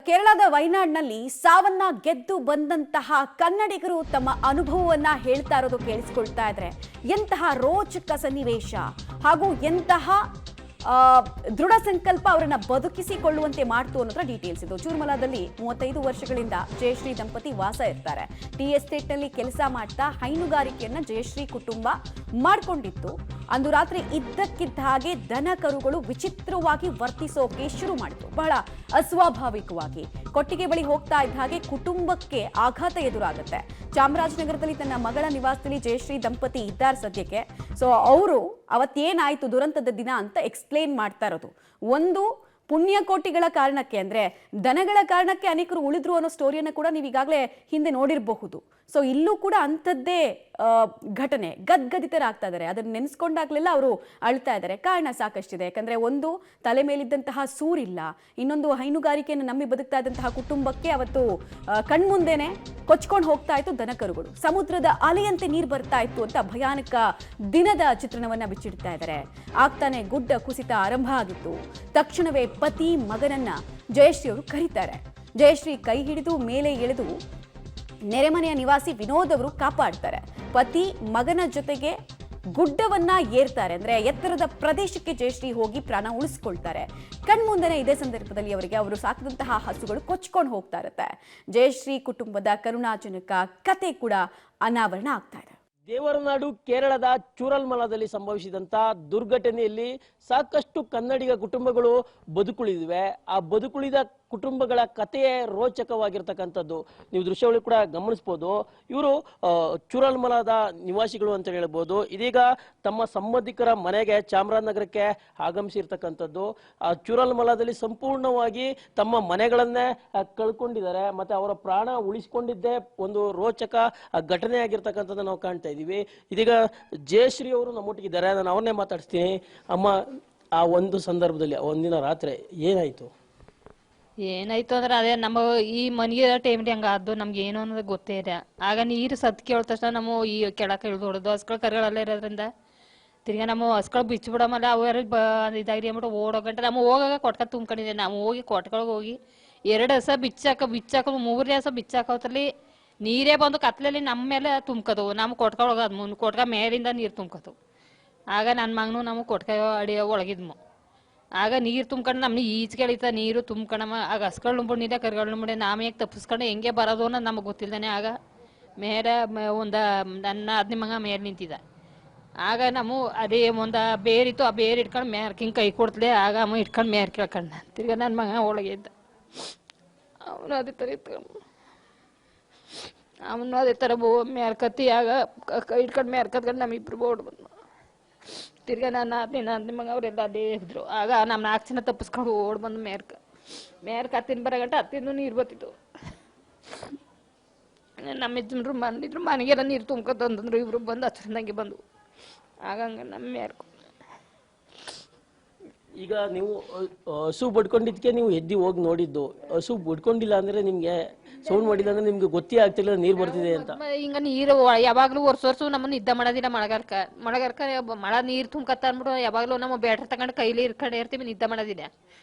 ಕೇರಳದ ವಯನಾಡ್ನಲ್ಲಿ ಸಾವನ್ನ ಗೆದ್ದು ಬಂದಂತಹ ಕನ್ನಡಿಗರು ತಮ್ಮ ಅನುಭವವನ್ನ ಹೇಳ್ತಾ ಇರೋದು ಕೇಳಿಸ್ಕೊಳ್ತಾ ಇದ್ರೆ ಎಂತಹ ರೋಚಕ ಸನ್ನಿವೇಶ ಹಾಗೂ ಎಂತಹ ದೃಢ ಸಂಕಲ್ಪ ಅವರನ್ನ ಬದುಕಿಸಿಕೊಳ್ಳುವಂತೆ ಮಾಡ್ತು ಅನ್ನೋದ್ರ ಡೀಟೇಲ್ಸ್ ಇದು. ಚೂರ್ಮಲಾದಲ್ಲಿ 35 ವರ್ಷಗಳಿಂದ ಜಯಶ್ರೀ ದಂಪತಿ ವಾಸ ಇರ್ತಾರೆ. ಟಿ ಎಸ್ಟೇಟ್ನಲ್ಲಿ ಕೆಲಸ ಮಾಡ್ತಾ ಹೈನುಗಾರಿಕೆಯನ್ನ ಜಯಶ್ರೀ ಕುಟುಂಬ ಮಾಡ್ಕೊಂಡಿತ್ತು. ಅಂದು ರಾತ್ರಿ ಇದ್ದಕ್ಕಿದ್ದ ಹಾಗೆ ದನ ಕರುಗಳು ವಿಚಿತ್ರವಾಗಿ ವರ್ತಿಸೋಕೆ ಶುರು ಮಾಡಿತು. ಬಹಳ ಅಸ್ವಾಭಾವಿಕವಾಗಿ ಕೊಟ್ಟಿಗೆ ಬಳಿ ಹೋಗ್ತಾ ಇದ್ದ ಹಾಗೆ ಕುಟುಂಬಕ್ಕೆ ಆಘಾತ ಎದುರಾಗುತ್ತೆ. ಚಾಮರಾಜನಗರದಲ್ಲಿ ತನ್ನ ಮಗಳ ನಿವಾಸದಲ್ಲಿ ಜಯಶ್ರೀ ದಂಪತಿ ಇದ್ದಾರೆ ಸದ್ಯಕ್ಕೆ. ಸೊ ಅವರು ಅವತ್ತೇನಾಯ್ತು ದುರಂತದ ದಿನ ಅಂತ ಎಕ್ಸ್ಪ್ಲೇನ್ ಮಾಡ್ತಾ ಇರೋದು. ಒಂದು ಪುಣ್ಯಕೋಟಿಗಳ ಕಾರಣಕ್ಕೆ ಅಂದ್ರೆ ದನಗಳ ಕಾರಣಕ್ಕೆ ಅನೇಕರು ಉಳಿದ್ರು ಅನ್ನೋ ಸ್ಟೋರಿಯನ್ನು ಕೂಡ ನೀವು ಈಗಾಗಲೇ ಹಿಂದೆ ನೋಡಿರಬಹುದು. ಸೊ ಇಲ್ಲೂ ಕೂಡ ಅಂಥದ್ದೇ ಘಟನೆ. ಗದ್ಗದಿತರಾಗ್ತಾ ಇದ್ದಾರೆ. ಅದನ್ನು ನೆನೆಸ್ಕೊಂಡಾಗ್ಲೆಲ್ಲ ಅವರು ಅಳ್ತಾ ಇದ್ದಾರೆ. ಕಾರಣ ಸಾಕಷ್ಟಿದೆ. ಯಾಕಂದ್ರೆ ಒಂದು ತಲೆ ಮೇಲಿದ್ದಂತಹ ಸೂರಿಲ್ಲ, ಇನ್ನೊಂದು ಹೈನುಗಾರಿಕೆಯನ್ನು ನಂಬಿ ಬದುಕ್ತಾ ಇದ್ದಂತಹ ಕುಟುಂಬಕ್ಕೆ ಅವತ್ತು ಕಣ್ಮುಂದೆನೆ ಕೊಚ್ಕೊಂಡು ಹೋಗ್ತಾ ಇತ್ತು ದನಕರುಗಳು. ಸಮುದ್ರದ ಅಲೆಯಂತೆ ನೀರು ಬರ್ತಾ ಇತ್ತು ಅಂತ ಭಯಾನಕ ದಿನದ ಚಿತ್ರಣವನ್ನ ಬಿಚ್ಚಿಡ್ತಾ ಇದ್ದಾರೆ. ಆಗ್ತಾನೆ ಗುಡ್ಡ ಕುಸಿತ ಆರಂಭ ಆಗಿತ್ತು. ತಕ್ಷಣವೇ ಪತಿ ಮಗನನ್ನ ಜಯಶ್ರೀ ಅವರು ಕರೀತಾರೆ. ಜಯಶ್ರೀ ಕೈ ಹಿಡಿದು ಮೇಲೆ ಎಳೆದು ನೆರೆಮನೆಯ ನಿವಾಸಿ ವಿನೋದ್ ಅವರು ಕಾಪಾಡ್ತಾರೆ. ಪತಿ ಮಗನ ಜೊತೆಗೆ ಗುಡ್ಡವನ್ನ ಏರ್ತಾರೆ. ಅಂದ್ರೆ ಎತ್ತರದ ಪ್ರದೇಶಕ್ಕೆ ಜಯಶ್ರೀ ಹೋಗಿ ಪ್ರಾಣ ಉಳಿಸ್ಕೊಳ್ತಾರೆ. ಕಣ್ಮುಂದನೆ ಇದೇ ಸಂದರ್ಭದಲ್ಲಿ ಅವರು ಸಾಕಿದಂತಹ ಹಸುಗಳು ಕೊಚ್ಕೊಂಡು ಹೋಗ್ತಾ ಇರುತ್ತೆ. ಜಯಶ್ರೀ ಕುಟುಂಬದ ಕರುಣಾಜನಕ ಕತೆ ಕೂಡ ಅನಾವರಣ ಆಗ್ತಾ ಇದೆ. ದೇವರನಾಡು ಕೇರಳದ ಚೂರಲ್ಮಲದಲ್ಲಿ ಸಂಭವಿಸಿದಂತ ದುರ್ಘಟನೆಯಲ್ಲಿ ಸಾಕಷ್ಟು ಕನ್ನಡಿಗ ಕುಟುಂಬಗಳು ಬದುಕುಳಿದಿವೆ. ಆ ಬದುಕುಳಿದ ಕುಟುಂಬಗಳ ಕಥೆಯೇ ರೋಚಕವಾಗಿರ್ತಕ್ಕಂಥದ್ದು. ನೀವು ದೃಶ್ಯಾವಳಿ ಕೂಡ ಗಮನಿಸಬಹುದು. ಇವರು ಚೂರಲ್ಮಲದ ನಿವಾಸಿಗಳು ಅಂತ ಹೇಳ್ಬೋದು. ಇದೀಗ ತಮ್ಮ ಸಂಬಂಧಿಕರ ಮನೆಗೆ ಚಾಮರಾಜನಗರಕ್ಕೆ ಆಗಮಿಸಿರ್ತಕ್ಕಂಥದ್ದು. ಆ ಚೂರಲ್ಮಲದಲ್ಲಿ ಸಂಪೂರ್ಣವಾಗಿ ತಮ್ಮ ಮನೆಗಳನ್ನೇ ಕಳ್ಕೊಂಡಿದ್ದಾರೆ. ಮತ್ತೆ ಅವರ ಪ್ರಾಣ ಉಳಿಸಿಕೊಂಡಿದ್ದೇ ಒಂದು ರೋಚಕ ಘಟನೆ ಆಗಿರ್ತಕ್ಕಂಥದ್ದು ನಾವು ಕಾಣ್ತಾ ಇದ್ದೀವಿ. ಇದೀಗ ಜಯಶ್ರೀ ಅವರು ನಮ್ಮೊಟ್ಟಿಗಿದ್ದಾರೆ. ನಾನು ಅವ್ರನ್ನೇ ಮಾತಾಡ್ತೀನಿ. ಅಮ್ಮ, ಆ ಒಂದು ಸಂದರ್ಭದಲ್ಲಿ ಒಂದಿನ ರಾತ್ರಿ ಏನಾಯ್ತು ಅಂದ್ರೆ ಅದೇ ನಮ್ಮ ಈ ಮನೆಗೆ ಟೈಮ್ಲಿ ಹಂಗಾದ್ದು ನಮ್ಗೆ ಏನು ಅನ್ನೋದು ಗೊತ್ತೇ ಇಲ್ಲ. ಆಗ ನೀರು ಸತ್ ಕೇಳಿದ ತಕ್ಷಣ ನಮ್ಮ ಈ ಕೆಳಕ್ಕೆ ಇಳಿದು ಹೊಡೆದು ಹಸ್ಗಳು ಕರುಗಳೆಲ್ಲ ಇರೋದ್ರಿಂದ ತಿರ್ಗಾ ನಮ್ಮ ಹಸ್ಗಳು ಬಿಚ್ಚಿಬಿಡಮಲ್ಲ ಅವೆಲ್ಲ ಇದಾಗಿ ಅಂದ್ಬಿಟ್ಟು ಓಡೋ ಗಂಟೆ ನಮ್ಮ ಹೋಗಾಗ ಕೊಟ್ಕ ತುಂಬ್ಕೊಂಡಿದ್ದೆ. ನಾವು ಹೋಗಿ ಕೊಟ್ಕೊಳಗೆ ಹೋಗಿ 2 ಹಸ ಬಿಚ್ಚಾಕ 3 ಹಸ ಬಿಚ್ಚಾಕೋದ್ರಲ್ಲಿ ನೀರೇ ಬಂದು ಕತ್ಲಲ್ಲಿ ನಮ್ಮ ಮೇಲೆ ತುಂಬ್ಕೋದು. ನಮ್ಮ ಕೊಟ್ಕೊಳಗ ಅದು ಕೊಟ್ಕ ಮೇಲಿಂದ ನೀರು ತುಂಬ್ಕೋದು. ಆಗ ನನ್ನ ಮಗನು ನಮ್ಮ ಕೊಟ್ಕ ಅಡಿಯ ಒಳಗಿದ್ಮು. ಆಗ ನೀರು ತುಂಬ್ಕೊಂಡು ನಮ್ಮನ್ನ ಈಚೆಗೆ ಎಳಿತ ನೀರು ತುಂಬ್ಕೊಂಡಮ್ಮ. ಆಗ ಹಸ್ಗಳು ನುಂಬಿಡಿಲ್ಲ ಕರುಗಳು ನುಂಬಿಡಿ ನಾವು ಹೇಗೆ ತಪ್ಪಿಸ್ಕೊಂಡು ಹೆಂಗೆ ಬರೋದು ಅನ್ನೋದು ನಮಗೆ ಗೊತ್ತಿಲ್ದಾನೆ. ಆಗ ಮೇಲೆ ನನ್ನ ಅದ್ನಿ ಮಗ ಮೇಲೆ ನಿಂತಿದ್ದ. ಆಗ ನಮ್ಮ ಅದೇ ಒಂದು ಬೇರಿತ್ತು. ಆ ಬೇರು ಇಟ್ಕೊಂಡು ಮೇರ್ಕ್ ಹಿಂಗೆ ಕೈ ಕೊಡ್ತಲೆ. ಆಗ ಅಮ್ಮ ಇಟ್ಕೊಂಡು ಮೇರ್ ಕೇಳ್ಕೊಂಡ. ತಿರ್ಗ ನನ್ನ ಮಗ ಒಳಗೆ ಇದ್ದ. ಅವನು ಅದೇ ಥರ ಇತ್ತು. ಅವನು ಅದೇ ಥರ ಮೇರ್ಕತ್ತಿ. ಆಗ ಕೈ ಇಟ್ಕೊಂಡು ಮೇರ್ಕತ್ಕೊಂಡು ನಮ್ಮಿಬ್ರು ಓಡ್ ಬಂದು. ತಿರ್ಗಾ ನನ್ನ ಮಗ ಅವರೆಲ್ಲ ಅಲ್ಲೇ ಇದ್ರು. ಆಗ ನಮ್ಮ 4 ಜನ ತಪ್ಪಿಸ್ಕೊಂಡು ಓಡ್ ಬಂದು ಮೇರ್ಕ ಹತ್ತಿನ ಬರಗಂಟ ಹತ್ತಿನ ನೀರು ಬರ್ತಿತ್ತು. ನಮ್ಮ ಯಜಮಾನ್ರು ಬಂದಿದ್ರು. ಮನೆಗೆಲ್ಲ ನೀರು ತುಂಬ್ಕೊತಂದ್ರು. ಇಬ್ರು ಬಂದು ಹಚ್ಚಿದಂಗೆ ಬಂದು ಆಗ ಹಂಗ ನಮ್ಮ ಮೇರ್ಕು. ಈಗ ನೀವು ಹಸು ಬಡ್ಕೊಂಡಿದ್ದಕ್ಕೆ ನೀವು ಎದ್ದು ಹೋಗಿ ನೋಡಿದ್ದು. ಹಸು ಬಡ್ಕೊಂಡಿಲ್ಲ ಅಂದ್ರೆ ನಿಮ್ಗೆ ಸೌಂಡ್ ಮಾಡಿಲ್ಲ ಅಂದ್ರೆ ನಿಮ್ಗೆ ಗೊತ್ತೇ ಆಗ್ತಿಲ್ಲ ನೀರು ಬರ್ತಿದೆ ಅಂತ. ಹಿಂಗ ನೀರು ಯಾವಾಗ್ಲೂ ವರ್ಷ ನಮ್ಮನ್ನ ನಿದ್ದೆ ಮಾಡೋದಿಲ್ಲ. ಮಳೆಗಾಲಕ್ಕ ಮಳೆ ನೀರು ತುಂಬ್ಕತ್ತ ಅಂದ್ಬಿಟ್ಟು ಯಾವಾಗ್ಲೂ ನಮ್ಮ ಬ್ಯಾಟ್ರಿ ತಗೊಂಡು ಕೈಲಿ ಇರ್ಕೊಂಡು ಇರ್ತೀವಿ. ನಿದ್ದೆ ಮಾಡೋದಿಲ್ಲ.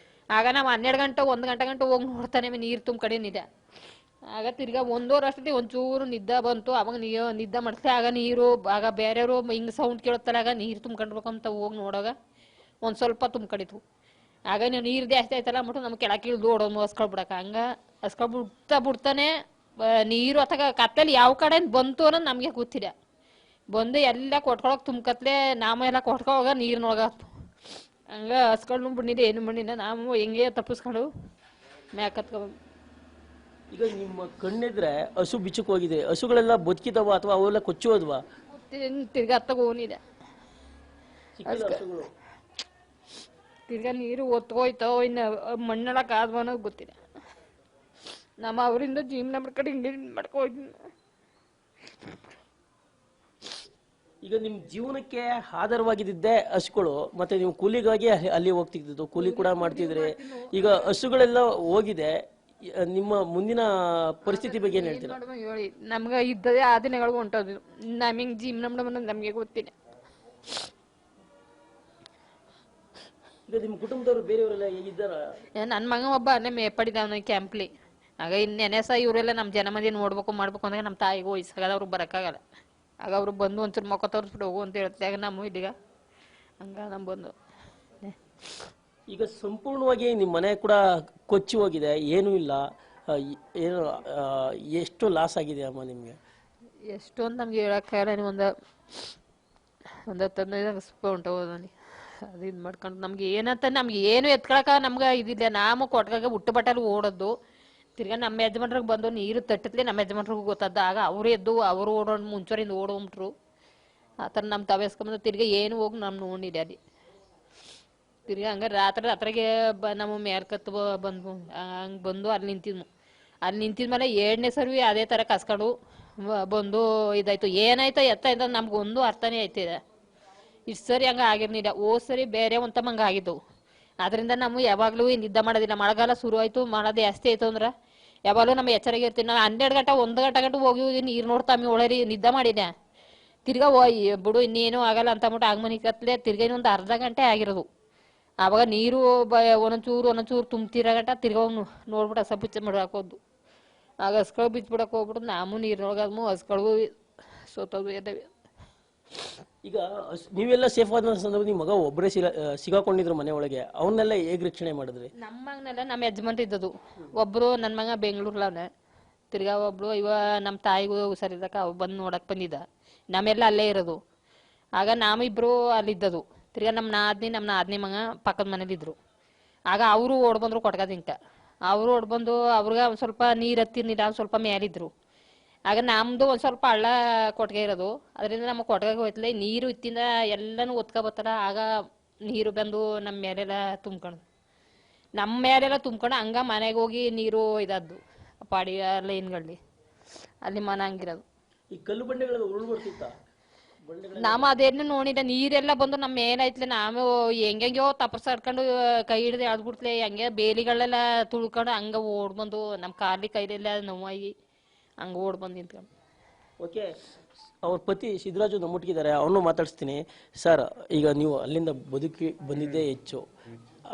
ಆಗ ನಾವು 12 ಗಂಟೆ 1 ಗಂಟೆ ಹೋಗಿ ನೋಡ್ತಾನೆ ನೀರು ತುಂಬ್ಕಡೇನಿದೆ. ಆಗ ತಿರ್ಗಾ 1 ವರ್ಷ ಅಷ್ಟೇ ಒಂಚೂರು ನಿದ್ದೆ ಬಂತು. ಅವಾಗ ನಿದ್ದೆ ಮಾಡ್ತೀವಿ. ಆಗ ನೀರು ಆಗ ಬೇರೆಯವರು ಹಿಂಗೆ ಸೌಂಡ್ ಕೇಳುತ್ತಲ್ಲ. ಆಗ ನೀರು ತುಂಬ್ಕೊಂಡ್ಬೇಕು ಅಂತ ಹೋಗಿ ನೋಡೋಗ ಒಂದು ಸ್ವಲ್ಪ ತುಂಬ್ಕಡಿತು. ಆಗ ನೀವು ನೀರು ಜಾಸ್ತಿ ಆಯ್ತಲ್ಲ ಅಂದ್ಬಿಟ್ಟು ನಮ್ಗೆ ಕೆಳಕ್ಕೆ ಇಳಿದು ಓಡೋದು ಹಸ್ಕೊಳ್ ಬಿಡಕ್ಕೆ. ಹಂಗೆ ಹಸ್ಕೊಳ್ ಬಿಡ್ತಾನೆ ನೀರು ಅಥವಾ ಕತ್ತಲ್ಲಿ ಯಾವ ಕಡೆ ಬಂತು ಅನ್ನೋದು ನಮಗೆ ಗೊತ್ತಿಲ್ಲ. ಬಂದು ಎಲ್ಲ ಕೊಟ್ಕೊಳಕ್ಕೆ ತುಂಬ್ಕತ್ಲೆ ನಾಮೆಲ್ಲ ಕೊಟ್ಕೊಳಗ ನೀರಿನೊಳಗಾತು. ಹಂಗೆ ಹಸ್ಕೊಂಡು ಬಿಡ್ನಿದೆ ಏನು ಮಾಡಿಲ್ಲ. ನಾವು ಹೆಂಗೆ ತಪ್ಪಿಸ್ಕೊಂಡು ಮ್ಯಾಕತ್ಕೊಂಡು. ಈಗ ನಿಮ್ಮ ಕಣ್ಣಿದ್ರೆ ಹಸು ಬಿಚ್ಚಕ್ಕೆ ಹೋಗಿದೆ. ಹಸುಗಳೆಲ್ಲ ಬದುಕಿದವ ಅಥವಾ ಅವೆಲ್ಲ ಕೊಚ್ಚೋದ್ವಾ? ತಿರ್ಗಾ ಹತ್ತಾಗ ಹೋಗಿದೆ. ತಿರ್ಗಾ ನೀರು ಒತ್ತೋಯ್ತೋ ಇನ್ನು ಮಣ್ಣೊಳಕ್ಕೆ ಆದ್ವ ಅನ್ನೋದು ಗೊತ್ತಿಲ್ಲ. ನಮ್ಮ ಅವರಿಂದ ಜೀವನ ಮಾಡ್ಕೊಂಡು ಹಿಂಗೆ ಮಾಡ್ಕೋಯ್ತೀನಿ. ಈಗ ನಿಮ್ಮ ಜೀವನಕ್ಕೆ ಆಧಾರವಾಗಿದ್ದೆ ಹಸುಗಳು. ಮತ್ತೆ ನೀವು ಕೂಲಿಗಾಗಿ ಅಲ್ಲಿ ಹೋಗ್ತಿದ್ದು, ಕೂಲಿ ಕೂಡ ಮಾಡ್ತಿದ್ರಿ. ಈಗ ಹಸುಗಳೆಲ್ಲ ಹೋಗಿದೆ. ನಿಮ್ಮ ಮುಂದಿನ ಪರಿಸ್ಥಿತಿ ಬಗ್ಗೆ ಏನು ಹೇಳ್ತೀರಾ? ಹೇಳಿ. ನಮ್ಗೆ ಇದ್ದದೇ ಆ ದಿನಗಳು ಹೊಂಟೋದು. ನಮಗೆ ಜೀವನ ನಮಗೆ ಗೊತ್ತಿಲ್ಲ. ಈಗ ನಿಮ್ಮ ಕುಟುಂಬದವರು ಬೇರೆಯವರೆಲ್ಲ ಹೇಗಿದ್ದಾರ? ನನ್ನ ಮಗ ಒಬ್ಬ ಅಲ್ಲೇ ಮೇಪಡಿದ ಅವನ ಕ್ಯಾಂಪ್ಲಿ. ಆಗ ಇನ್ನೆನೆ ಸಹ ಇವರೆಲ್ಲ ನಮ್ಮ ಜನ ಮಂದಿ ನೋಡ್ಬೇಕು ಮಾಡ್ಬೇಕು ಅಂದ್ರೆ ನಮ್ಮ ತಾಯಿಗೂ ವಯಸ್ಸಾಗಲ್ಲ, ಅವ್ರಿಗೆ ಬರೋಕ್ಕಾಗಲ್ಲ. ಆಗ ಅವರು ಬಂದು ಒಂಚೂರು ಮುಖ ತೋರಿಸ್ಬಿಟ್ಟು ಹೋಗು ಅಂತ ಹೇಳ್ತಾರೆ. ಆಗ ನಮ್ಮ ಇಲ್ಲಿಗ ಹಂಗ ನಮ್ಮ ಬಂದು ಈಗ ಸಂಪೂರ್ಣವಾಗಿ ನಿಮ್ಮ ಮನೆ ಕೂಡ ಕೊಚ್ಚಿ ಹೋಗಿದೆ, ಏನೂ ಇಲ್ಲ. ಏನು ಎಷ್ಟು ಲಾಸ್ ಆಗಿದೆ ಅಮ್ಮ ನಿಮಗೆ? ಎಷ್ಟು ಅಂತ ನಮ್ಗೆ ಹೇಳೋಕ್ಕಾಗಲ್ಲ. ನೀವು ಒಂದು 10-15 ರೂಪಾಯಿ ಹೋದ ನನಗೆ ಅದು ಇದು ಮಾಡ್ಕೊಂಡು ನಮ್ಗೆ ಏನಂತ ನಮ್ಗೆ ಏನು ಎತ್ಕೊಳಕ ನಮ್ಗೆ ಇದಿಲ್ಲ. ನಾವು ಕೊಟ್ಟಾಗ ಹುಟ್ಟು ಬಟ್ಟಲ್ಲಿ ಓಡೋದು. ತಿರ್ಗಾ ನಮ್ಮ ಯಜಮಾನ್ರಿಗೆ ಬಂದು ನೀರು ತಟ್ಟತ್ಲೆ ನಮ್ಮ ಯಜಮಾನ್ರಿಗೂ ಗೊತ್ತದ. ಆಗ ಅವರು ಎದ್ದು ಅವರು ಓಡೋಣ ಮುಂಚೂರಿಂದ ಓಡೋಗ್ಬಿಟ್ರು. ಆ ಥರ ನಮ್ಮ ತವೆಸ್ಕೊಂಬಂದು ತಿರ್ಗಾ ಏನು ಹೋಗಿ ನಮ್ಮ ನೋಡಿದೆ ಅಲ್ಲಿ. ತಿರ್ಗಾ ಹಂಗೆ ರಾತ್ರಿಗೆ ನಮ್ಮ ಮೇಲ್ಕತ್ತು ಬಂದು ಹಂಗೆ ಬಂದು ಅಲ್ಲಿ ನಿಂತಿದ್ಮೇಲೆ 2ನೇ ಸರ್ವಿ ಅದೇ ಥರ ಕಸ್ಕೊಂಡು ಬಂದು ಇದಾಯ್ತು. ಏನಾಯ್ತು ಎತ್ತಾಯ್ತು ನಮ್ಗೊಂದು ಅರ್ಥನೇ ಆಯ್ತಿದೆ. ಇಷ್ಟು ಸರಿ ಹಂಗೆ ಆಗಿರ್ಲಿಲ್ಲ. ಸರಿ ಬೇರೆ ಒಂತಮ್ಮಂಗೆ ಆಗಿದ್ದು. ಅದರಿಂದ ನಾವು ಯಾವಾಗಲೂ ನಿದ್ದೆ ಮಾಡೋದಿಲ್ಲ. ಮಳೆಗಾಲ ಶುರು ಆಯಿತು, ಮಳೆ ಜಾಸ್ತಿ ಆಯಿತು ಅಂದ್ರೆ ಯಾವಾಗಲೂ ನಮ್ಮ ಎಚ್ಚರಿಕೆ ಇರ್ತೀವಿ. ನಾವು 12 ಗಂಟೆ 1 ಗಂಟೆ ಹೋಗಿ ನೀರು ನೋಡ್ತಾಮಿ ಒಳರಿ ನಿದ್ದೆ ಮಾಡಿದೆ. ತಿರ್ಗಾ ಬಿಡು ಇನ್ನೇನು ಆಗಲ್ಲ ಅಂತ ಅಂದ್ಬಿಟ್ಟು ಆಗಮನಿ ಕತ್ಲೆ ತಿರ್ಗಾ ಇನ್ನೊಂದು ಅರ್ಧ ಗಂಟೆ ಆಗಿರೋದು. ಆವಾಗ ನೀರು ಒಂದೊಂಚೂರು ತುಂಬ್ತಿರೋ ಗಂಟ ತಿರ್ಗಾ ಹೋಗಿ ನೋಡ್ಬಿಟ್ಟು ಹಸ ಬಿಚ್ಚ ಮಾಡಿ ಹಾಕೋದು. ಆಗ ಹಸ್ಗಳು ಬಿಚ್ಬಿಡಕ್ಕೆ ಹೋಗ್ಬಿಟ್ಟು ನಾವು ನೀರಿನೊಳಗದ್ಮು ಹಸ್ಗಳು ಸೋತೋದು ಎದ್ದವೆ. ಈಗ ನೀವೆಲ್ಲ ಸೇಫ್ ಆದ ಸಂದರ್ಭ ನಿಮ್ಮ ಮಗ ಒಬ್ಬರೇ ಸಿಗಾಕೊಂಡಿದ್ರು ಮನೆ ಒಳಗೆ, ಅವನ್ನೆಲ್ಲ ಹೇಗೆ ರಕ್ಷಣೆ ಮಾಡಿದ್ರಿ? ನಮ್ಮ ಮಗನೆಲ್ಲ ನಮ್ಮ ಯಜಮಾನ್ರು ಇದ್ದದು. ಒಬ್ಬರು ನನ್ನ ಮಗ ಬೆಂಗಳೂರ್ಲವನೆ, ತಿರ್ಗಾ ಒಬ್ಳು ಇವ ನಮ್ಮ ತಾಯಿಗೂ ಹುಷಾರಿದ್ದಕ್ಕ ಅವ್ ಬಂದು ನೋಡಕ್ಕೆ ಬಂದಿದ್ದ. ನಮ್ಮೆಲ್ಲ ಅಲ್ಲೇ ಇರೋದು. ಆಗ ನಾವಿಬ್ಬರು ಅಲ್ಲಿದ್ದದು. ತಿರ್ಗಾ ನಮ್ಮ ನಾದ್ನಿ ಮಗ ಪಕ್ಕದ ಮನೇಲಿದ್ರು. ಆಗ ಅವರು ಓಡ್ಬಂದ್ರು ಕೊಟ್ಕದಿಂಕ. ಅವರು ಓಡ್ಬಂದು ಅವ್ರಿಗೆ ಒಂದು ಸ್ವಲ್ಪ ನೀರು ಹತ್ತಿರ್ನಿಲ್ಲ, ಸ್ವಲ್ಪ ಮೇಲಿದ್ರು. ಆಗ ನಮ್ಮದು ಒಂದು ಸ್ವಲ್ಪ ಹಳ್ಳ ಕೊಟ್ಟಿಗೆ ಇರೋದು. ಅದರಿಂದ ನಮ್ಮ ಕೊಟ್ಟಿಗೆ ಹೋಯ್ತಲೆ ನೀರು ಇತ್ತಿಂದ ಎಲ್ಲನೂ ಒತ್ಕೊಬತ್ತಾರ. ಆಗ ನೀರು ಬಂದು ನಮ್ಮ ಮೇಲೆಲ್ಲ ತುಂಬ್ಕೊಂಡು ಹಂಗ ಮನೆಗೆ ಹೋಗಿ ನೀರು ಇದ್ದದ್ದು ಪಾಡಿಯ ಲೈನ್ಗಳಲ್ಲಿ ಅಲ್ಲಿ ಮನೆ ಹಂಗಿರೋದು. ಈ ಕಲ್ಲು ಬಂಡೆಗಳು ಉರುಳು ಬರ್ತಿತ್ತ? ನಾವು ಅದೇನು ನೋಡಿದ ನೀರೆಲ್ಲ ಬಂದು ನಮ್ಮ ಮೇಲೈತ್ಲೆ ನಾವು ಹೆಂಗೆಂಗೋ ತಪಸ್ಸಾಡ್ಕೊಂಡು ಕೈ ಹಿಡ್ದು ಎಳ್ದ್ಬಿಡ್ತ್ಲೆ. ಹಂಗೆ ಬೇಲಿಗಳೆಲ್ಲ ತುಳ್ಕೊಂಡು ಹಂಗ ಓಡ್ಬಂದು ನಮ್ಮ ಕಾಲಿ ಕೈಲೆಲ್ಲ ನೋವಾಗಿ ಹಂಗೆ ಓಡ್ಬಂದು ನಿಂತ್ಕೊಂಡು. ಓಕೆ, ಅವ್ರ ಪತಿ ಸಿದ್ದರಾಜು ನಮ್ಮೊಟ್ಟಿಗಿದ್ದಾರೆ, ಅವನು ಮಾತಾಡಿಸ್ತೀನಿ. ಸರ್, ಈಗ ನೀವು ಅಲ್ಲಿಂದ ಬದುಕಿ ಬಂದಿದ್ದೇ ಹೆಚ್ಚು,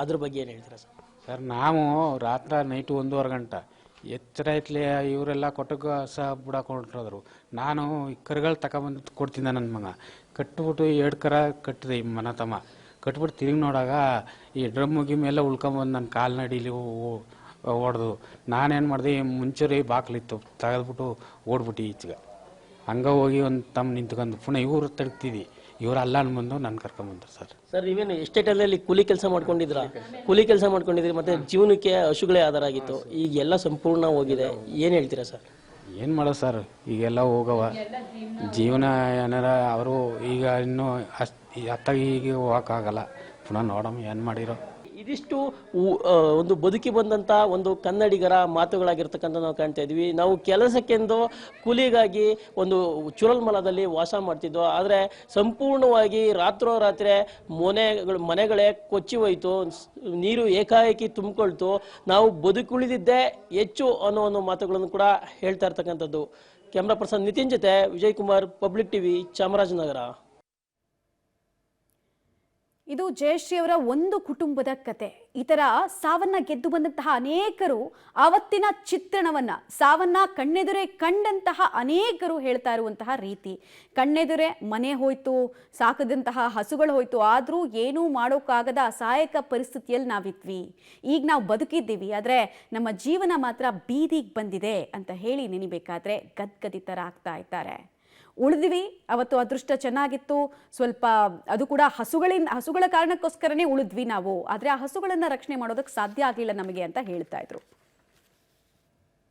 ಅದ್ರ ಬಗ್ಗೆ ಏನು ಹೇಳ್ತೀರಾ ಸರ್? ಸರ್, ನಾವು ರಾತ್ರಿ ನೈಟು 1:15 ಗಂಟೆ ಎಚ್ಚರ ಐತ್ಲೆ ಇವರೆಲ್ಲ ಕೊಟ್ಟಗ ಸಹ ಬಿಡಾಕೊಂಡ್ರು. ನಾನು ಕರುಗಳು ತಗೊಬಂದು ಕೊಡ್ತಿದ್ದೆ. ನನ್ನ ಮಗ ಕಟ್ಬಿಟ್ಟು 2 ಕರ ಕಟ್ಟಿದೆ ಈ ಮನ ತಮ್ಮ ಕಟ್ಬಿಟ್ಟು ತಿರುಗಿ ನೋಡಾಗ ಈ ಡ್ರಮ್ ಮೇಲೆ ಉಳ್ಕೊಂಬಂದು ನನ್ನ ಕಾಲು ನಡೀಲಿ ಓಡ್ದು. ನಾನೇನು ಮಾಡಿದೆ, ಮುಂಚೂರಿ ಬಾಕ್ಲಿತ್ತು ತೆಗೆದ್ಬಿಟ್ಟು ಓಡ್ಬಿಟ್ಟು ಈಚೆಗೆ ಹಂಗೆ ಹೋಗಿ ಒಂದು ತಮ್ಮ ನಿಂತ್ಕೊಂಡು ಪುನಃ ಇವ್ರು ತಡ್ತಿದ್ದಿ. ಇವ್ರು ಅಲ್ಲ ಬಂದು ನನ್ನ ಕರ್ಕೊಂಬಂದ್ರು ಸರ್. ಸರ್, ನೀವೇನು ಎಸ್ಟೇಟಲ್ಲಿ ಕೂಲಿ ಕೆಲಸ ಮಾಡ್ಕೊಂಡಿದ್ರಿ, ಮತ್ತೆ ಜೀವನಕ್ಕೆ ಹಸುಗಳೇ ಆಧಾರ ಆಗಿತ್ತು. ಈಗ ಎಲ್ಲ ಸಂಪೂರ್ಣ ಹೋಗಿದೆ, ಏನು ಹೇಳ್ತೀರಾ ಸರ್? ಏನು ಮಾಡೋದು ಸರ್, ಈಗೆಲ್ಲ ಹೋಗವ ಜೀವನ ಏನಾರ. ಅವರು ಈಗ ಇನ್ನೂ ಅತ್ತಾಗಿ ಈಗ ಹೋಗೋಕ್ಕಾಗಲ್ಲ. ಪುನಃ ನೋಡಮ್ಮ ಏನು ಮಾಡಿರೋ. ಇದಿಷ್ಟು ಒಂದು ಬದುಕಿ ಬಂದಂಥ ಒಂದು ಕನ್ನಡಿಗರ ಮಾತುಗಳಾಗಿರ್ತಕ್ಕಂಥ ನಾವು ಕಾಣ್ತಾ ಇದ್ವಿ. ನಾವು ಕೆಲಸಕ್ಕೆಂದು ಕೂಲಿಗಾಗಿ ಒಂದು ಚುರಲ್ಮಲದಲ್ಲಿ ವಾಸ ಮಾಡ್ತಿದ್ವು. ಆದರೆ ಸಂಪೂರ್ಣವಾಗಿ ರಾತ್ರೋರಾತ್ರಿ ಮನೆಗಳೇ ಕೊಚ್ಚಿ ಹೋಯಿತು, ನೀರು ಏಕಾಏಕಿ ತುಂಬಿಕೊಳ್ತು. ನಾವು ಬದುಕುಳಿದಿದ್ದೇ ಹೆಚ್ಚು ಅನ್ನೋ ಒಂದು ಮಾತುಗಳನ್ನು ಕೂಡ ಹೇಳ್ತಾ ಇರ್ತಕ್ಕಂಥದ್ದು. ಕ್ಯಾಮ್ರಾ ಪರ್ಸನ್ ನಿತಿನ್ ಜೊತೆ ವಿಜಯ್ ಕುಮಾರ್, ಪಬ್ಲಿಕ್ ಟಿವಿ, ಚಾಮರಾಜನಗರ. ಇದು ಜಯಶ್ರೀ ಅವರ ಒಂದು ಕುಟುಂಬದ ಕತೆ. ಈ ಥರ ಸಾವನ್ನ ಗೆದ್ದು ಬಂದಂತಹ ಅನೇಕರು ಆವತ್ತಿನ ಚಿತ್ರಣವನ್ನ, ಸಾವನ್ನ ಕಣ್ಣೆದುರೇ ಕಂಡಂತಹ ಅನೇಕರು ಹೇಳ್ತಾ ಇರುವಂತಹ ರೀತಿ. ಕಣ್ಣೆದುರೇ ಮನೆ ಹೋಯ್ತು, ಸಾಕದಂತಹ ಹಸುಗಳು ಹೋಯ್ತು, ಆದರೂ ಏನೂ ಮಾಡೋಕ್ಕಾಗದ ಅಸಹಾಯಕ ಪರಿಸ್ಥಿತಿಯಲ್ಲಿ ನಾವಿದ್ವಿ. ಈಗ ನಾವು ಬದುಕಿದ್ದೀವಿ, ಆದರೆ ನಮ್ಮ ಜೀವನ ಮಾತ್ರ ಬೀದಿಗೆ ಬಂದಿದೆ ಅಂತ ಹೇಳಿ ನೆನಿಬೇಕಾದ್ರೆ ಗದ್ಗದಿತರಾಗ್ತಾ ಇದ್ದಾರೆ. ಉಳಿದ್ವಿ, ಅವತ್ತು ಅದೃಷ್ಟ ಚೆನ್ನಾಗಿತ್ತು, ಸ್ವಲ್ಪ ಅದು ಕೂಡ ಹಸುಗಳ ಕಾರಣಕ್ಕೋಸ್ಕರನೇ ಉಳಿದ್ವಿ ನಾವು. ಆದರೆ ಆ ಹಸುಗಳನ್ನು ರಕ್ಷಣೆ ಮಾಡೋದಕ್ಕೆ ಸಾಧ್ಯ ಆಗಲಿಲ್ಲ ನಮಗೆ ಅಂತ ಹೇಳ್ತಾ ಇದ್ರು.